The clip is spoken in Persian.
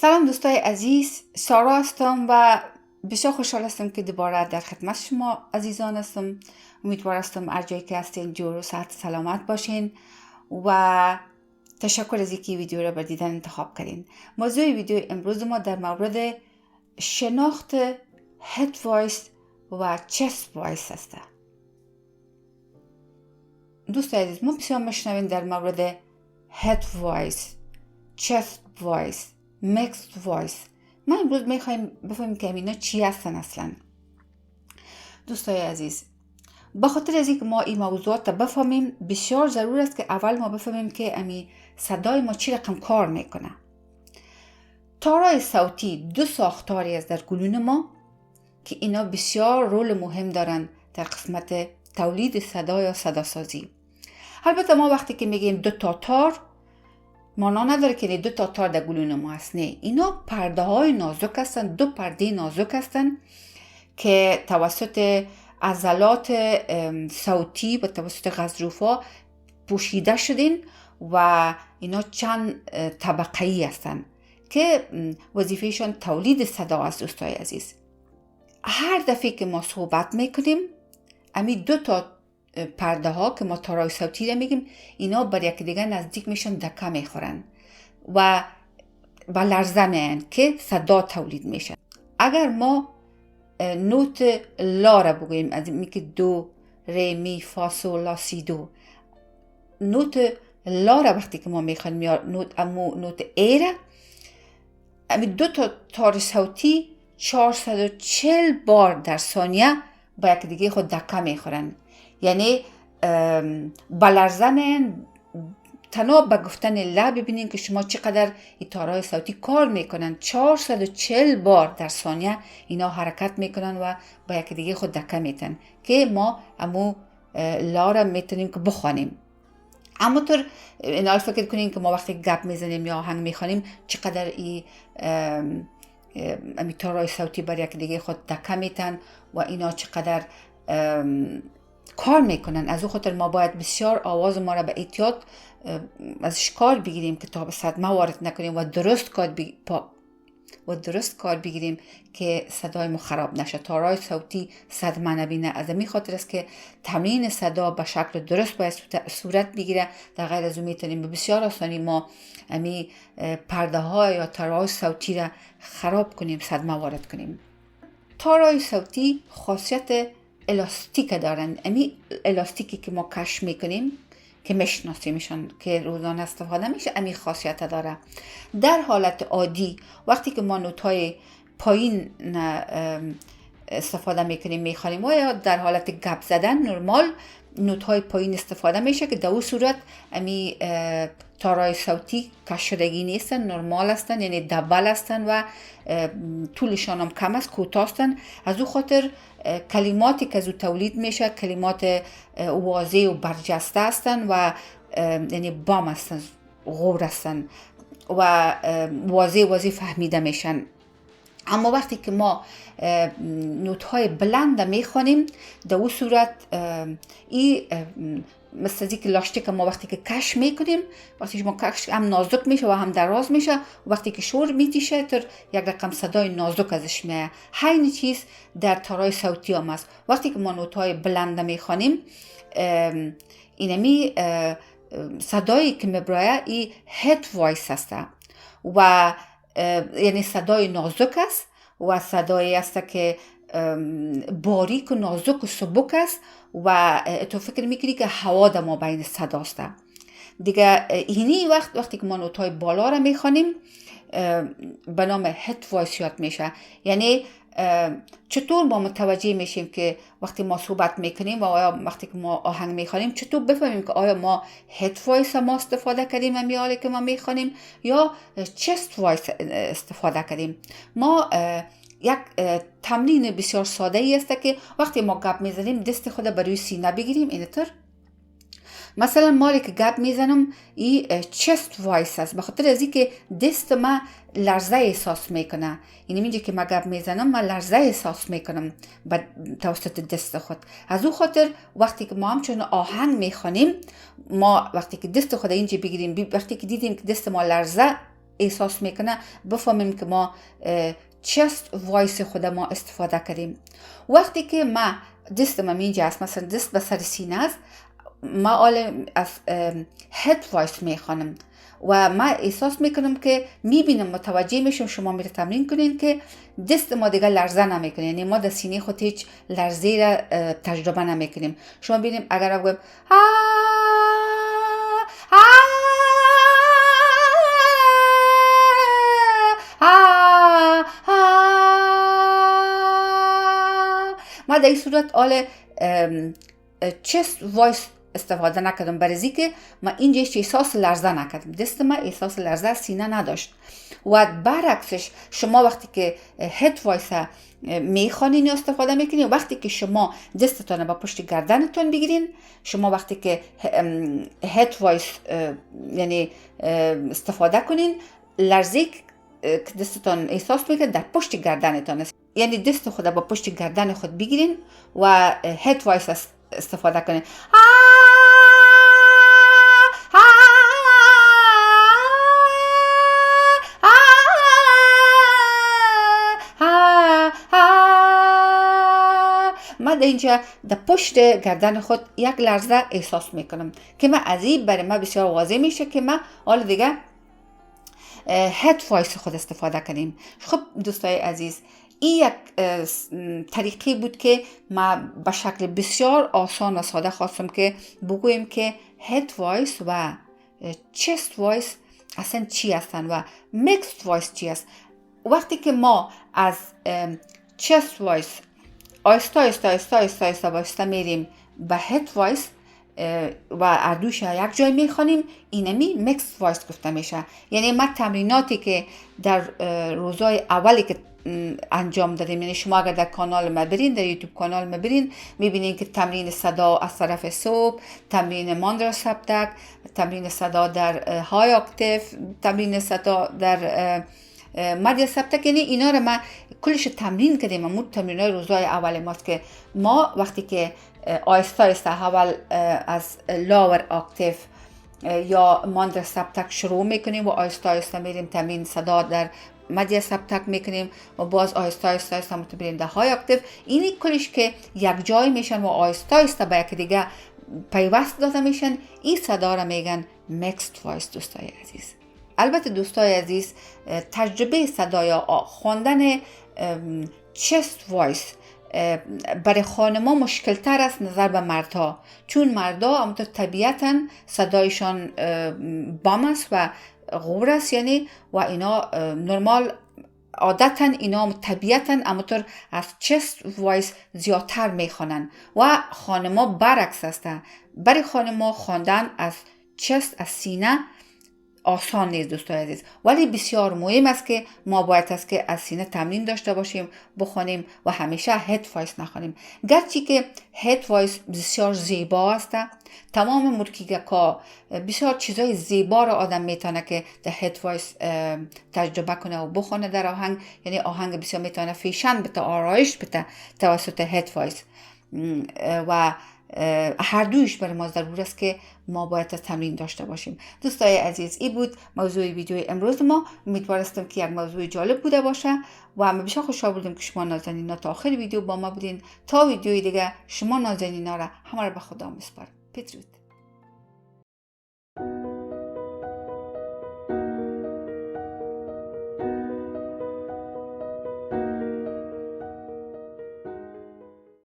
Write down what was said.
سلام دوستای عزیز، سارا هستم و بسیار خوشحال هستم که دوباره در خدمت شما عزیزان هستم. امیدوار هستم هر جایی که هستین جور و صحت سلامت باشین و تشکر از اینکه ویدیو را بر دیدن انتخاب کردین. موضوع ویدیو امروز ما در مورد شناخت هد وایس و چست وایس است. دوستای عزیز، ما بسیار میشنویم در مورد هد وایس، چست وایس، mixed voice. ما امروز میخوایم بفهمیم که اینا چی هستن اصلا. دوستای عزیز، به خاطر از اینکه ما این موضوعات بفهمیم بسیار ضرور است که اول ما بفهمیم که امی صدای ما چی رقم کار میکنه. تارای صوتی دو ساختاری است در گلون ما که اینا بسیار رول مهم دارن در قسمت تولید صدا یا صداسازی. البته ما وقتی که میگیم دو تا تار مانا نداره که دو تا تار در گلون ما هست. نه، اینا پرده های نازک هستن، دو پرده نازک هستن که توسط عضلات صوتی و توسط غضروفا پوشیده شدین و اینا چند طبقه‌ای هستن که وظیفهشون تولید صدا است. دوستای عزیز، هر دفعه که ما صحبت میکنیم امی دو تا پرده ها که ما تارای صوتی را میگیم اینا بر یک دیگه نزدیک میشن، دکه میخورن و لرزه میان که صدا تولید میشه. اگر ما نوت لا را بگوییم، از این که دو ری می فا سول لا سی دو، نوت لا را وقتی که ما میخوایم یا نوت ای را، امی دو تا تار صوتی 440 بار در ثانیه با یک دیگه خود دکه میخورن. یعنی بلرزن تنها به گفتن لا ببینین که شما چقدر این تارهای صوتی کار میکنن. 440 بار در ثانیه اینا حرکت میکنن و با یک دیگه خود دکه میتن که ما امو لا را میتونیم که بخوانیم. اما طور اینا فکر کنین که ما وقتی گپ میزنیم یا آهنگ میخوانیم چقدر این تارهای صوتی بر یک دیگه خود دکه میتن و اینا چقدر کار میکنن. از او خاطر ما باید بسیار آواز ما را به احتیاط ازش کار بگیریم که تا به صدمه وارد نکنیم و درست کار بگیریم که صدای ما خراب نشه، تارای صوتی صدمه نبینه. از این خاطر است که تمرین صدا به شکل درست باید صورت بگیره. در غیر از اون میتونیم به بسیار آسانی ما امی پرده ها یا تارای صوتی را خراب کنیم، صدمه وارد کنیم. تارای صوتی خاصیت الاستیک دارن. امی الاستیکی که ما کشف میکنیم که میشناسیمشون که روزانه استفاده میشه، امی خاصیت داره. در حالت عادی وقتی که ما نوت‌های پایین استفاده میکنیم میخوانیم و یا در حالت گپ زدن نرمال نوت‌های پایین استفاده میشه که در اون صورت امی تارای صوتی کش شدگی نیستن، نرمال هستن، یعنی دبل هستن و طولشان هم کم است، کوتاه هستن. از او خاطر کلماتی که از او تولید میشه کلمات واضح و برجسته هستن و یعنی بام هستن، غور هستن و واضح فهمیده میشن. اما وقتی که ما نوت‌های بلند میخوانیم در اون صورت مثل از که لاشته که ما وقتی که کش میکنیم، وقتی ما کش هم نازک میشه و هم دراز میشه، وقتی که شور میتیشه تر یک رقم صدای نازک ازش میاد. همین چیز در تارای صوتی هم است. وقتی که ما نوت‌های بلند میخوانیم اینمی صدایی که میبرایه این هد وایس است و یعنی صدای نازک است و صدایی است که باریک و نازک و سبک است و تو فکر میکنی که هوا در ما بین صداست. دیگه اینی وقتی که ما نوت‌های بالا را میخوانیم به نام هد وایس یاد میشه. یعنی چطور ما متوجه میشیم که وقتی ما صحبت میکنیم و وقتی که ما آهنگ میخوانیم چطور بفهمیم که آیا ما هد وایس ما استفاده کردیم امی حالی که ما میخوانیم یا چست وایس استفاده کردیم. ما یک تمرین بسیار ساده ای است که وقتی ما گپ میزنیم دست خود بروی سینه بگیریم. اینطور مثلا مالی که گپ میزنم این چست وایس است، به خاطر از اینکه دست ما لرزه احساس میکنه. یعنی اینجا که ما گپ میزنم من لرزه احساس میکنم با توسط دست خود. از اون خاطر وقتی که ما همچون آهنگ میخوانیم، ما وقتی که دست خود اینجا بگیریم، وقتی که دیدیم که دست ما لرزه احساس میکنه بفهمیم که ما چست وایس خود ما استفاده کردیم. وقتی که ما دست ما اینجا است، مثلا دست به سر سینه است، ما از هد وایس میخوانم و ما احساس میکنم که میبینم، متوجه میشم، شما میره تمرین کنین که دست ما دیگه لرزه نمیکنه، یعنی ما در سینه خود هیچ لرزه را تجربه نمیکنیم. شما ببینیم اگر بگم ما در این صورت آل چست وایس استفاده نکردم، برای که ما اینجا احساس لرزه نکردم، دست ما احساس لرزه سینه نداشت. و برعکسش شما وقتی که هد وایس میخوانین یا استفاده میکنین، وقتی که شما دستتون با پشت گردنتون بگیرین، شما وقتی که هد وایس یعنی استفاده کنین، لرزه که دستتون احساس میکنین در پشت گردنتون است، یعنی دست خود با پشت گردن خود بگیرین و هد وایس استفاده کنین. من در اینجا در پشت گردن خود یک لرزه احساس میکنم که من از این برای من بسیار واضح میشه که من حالا دیگه هد وایس خود استفاده کنیم. خب دوستای عزیز، این یک طریقی بود که ما به شکل بسیار آسان و ساده خواستم که بگویم که هد وایس و چست وایس اصلا چی هستن و میکسد وایس چی است. وقتی که ما از چست وایس آیستا میریم به هد وایس و اردوش یک جای میخوانیم، اینمی میکس وایس گفته میشه. یعنی ما تمریناتی که در روزهای اولی که انجام دادیم، یعنی شما اگر در کانال ما برین، در یوتیوب کانال ما برین، میبینین که تمرین صدا از طرف صوب، تمرین ماندرا سبتک، تمرین صدا در های اکتیو، تمرین صدا در مدیا سبتک، یعنی اینا رو ما کلش تمرین کردیم. ما تمرینای روزهای اول ماست که ما وقتی که آیستا اول از لاور اکتیو یا ماندرا سبتک شروع میکنیم و آیستا میریم تمرین صدا در مدیا سبتک میکنیم و باز آیستا متبریم در های اکتیو. اینی کلش که یک جای میشن و آیستا به یک دیگه پیوست داده میشن، این صدا را میگن میکسد وایس. دوستای عزیز، البته دوستای عزیز، تجربه صدا یا خواندن چست وایس برای خانما مشکل تر است نظر به مردها، چون مردها همونطور طبیعتا صدایشان بام است و غور است، یعنی و اینا نرمال عادتا اینا طبیعتا همونطور از چست وایس زیادتر میخوانن و خانما برعکس است. برای خانما خواندن از چست، از سینه آسان نیست دوستای عزیز، ولی بسیار مهم است که ما باید است که از سینه تمرین داشته باشیم، بخونیم و همیشه هد وایس نخونیم. گرچه که هد وایس بسیار زیبا است، تمام مرکیگکا بسیار چیزای زیبا را آدم میتونه که در هد وایس تجربه کنه و بخونه در آهنگ، یعنی آهنگ بسیار میتونه فیشن بده، آرایش بده توسط هد وایس و هر دویش برای ما ضرور است که ما باید تمرین داشته باشیم. دوستای عزیز، این بود موضوع ویدیوی امروز ما. امیدوارم که یک موضوع جالب بوده باشه و من بسیار خوشحال بودم که شما نازنینا تا آخر ویدیو با ما بودین. تا ویدیوی دیگه شما نازنینا را همه را به خدا میسپارم. بدرود.